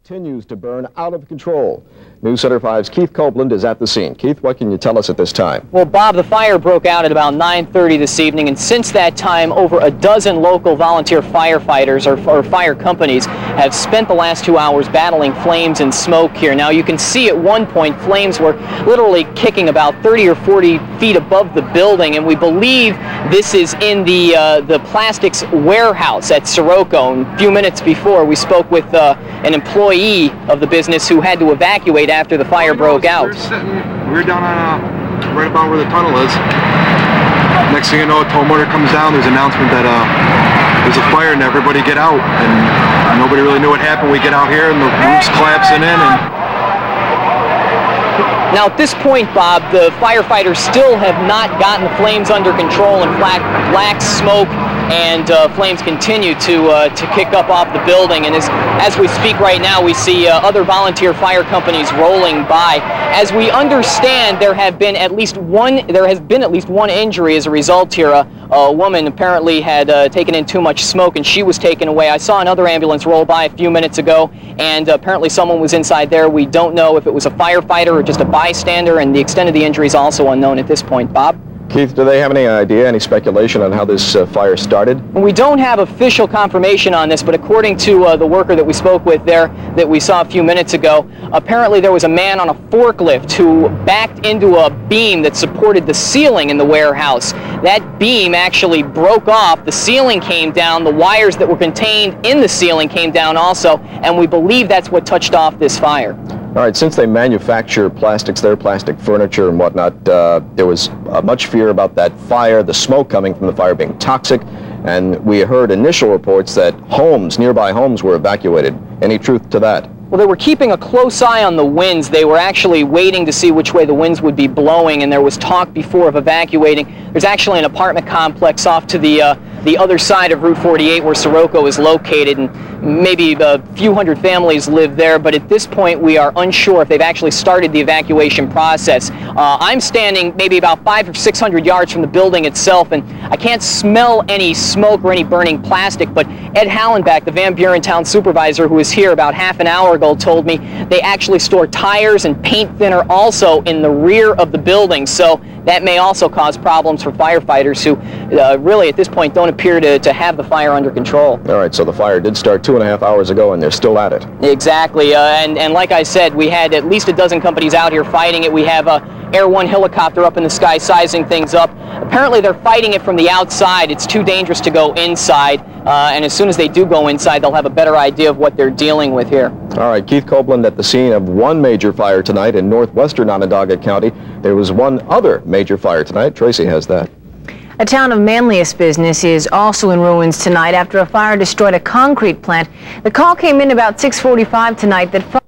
Continues to burn out of control. News Center 5's Keith Copeland is at the scene. Keith, what can you tell us at this time? Well, Bob, the fire broke out at about 9:30 this evening, and since that time, over a dozen local volunteer firefighters or fire companies have spent the last 2 hours battling flames and smoke here. Now, you can see at one point flames were literally kicking about 30 or 40 feet above the building, and we believe this is in the plastics warehouse at Syroco. And a few minutes before, we spoke with an employee of the business who had to evacuate after the fire broke out. We're down on right about where the tunnel is. Next thing you know, a tow motor comes down. There's an announcement that there's a fire and everybody get out. And nobody really knew what happened. We get out here and the roof's collapsing in. Now at this point, Bob, the firefighters still have not gotten the flames under control. In fact, black smoke and flames continue to kick up off the building. And as we speak right now, we see other volunteer fire companies rolling by. As we understand, there has been at least one injury as a result here. A woman apparently had taken in too much smoke and she was taken away. I saw another ambulance roll by a few minutes ago, and apparently someone was inside there. We don't know if it was a firefighter or just a bystander, and the extent of the injury is also unknown at this point. Bob? Keith, do they have any idea, any speculation on how this fire started? We don't have official confirmation on this, but according to the worker that we spoke with there, that we saw a few minutes ago, apparently there was a man on a forklift who backed into a beam that supported the ceiling in the warehouse. That beam actually broke off, the ceiling came down, the wires that were contained in the ceiling came down also, and we believe that's what touched off this fire. All right, since they manufacture plastics there, plastic furniture and whatnot, there was much fear about that fire, the smoke coming from the fire being toxic, and we heard initial reports that nearby homes were evacuated. Any truth to that? Well, they were keeping a close eye on the winds. They were actually waiting to see which way the winds would be blowing, and there was talk before of evacuating. There's actually an apartment complex off to the other side of Route 48 where Syroco is located, and maybe a few hundred families live there, but at this point we are unsure if they've actually started the evacuation process. I'm standing maybe about 500 or 600 yards from the building itself, and I can't smell any smoke or any burning plastic, but Ed Hallenbach, the Van Buren town supervisor who was here about half an hour ago, told me they actually store tires and paint thinner also in the rear of the building, so that may also cause problems for firefighters who really at this point don't appear to have the fire under control. All right, so the fire did start 2.5 hours ago and they're still at it. Exactly, and like I said, we had at least a dozen companies out here fighting it. We have a Air One helicopter up in the sky sizing things up. Apparently they're fighting it from the outside. It's too dangerous to go inside, and as soon as they do go inside, they'll have a better idea of what they're dealing with here. All right, Keith Copeland at the scene of one major fire tonight in northwestern Onondaga County. There was one other major fire tonight. Tracy has that. A town of manliest business is also in ruins tonight after a fire destroyed a concrete plant. The call came in about 6:45 tonight that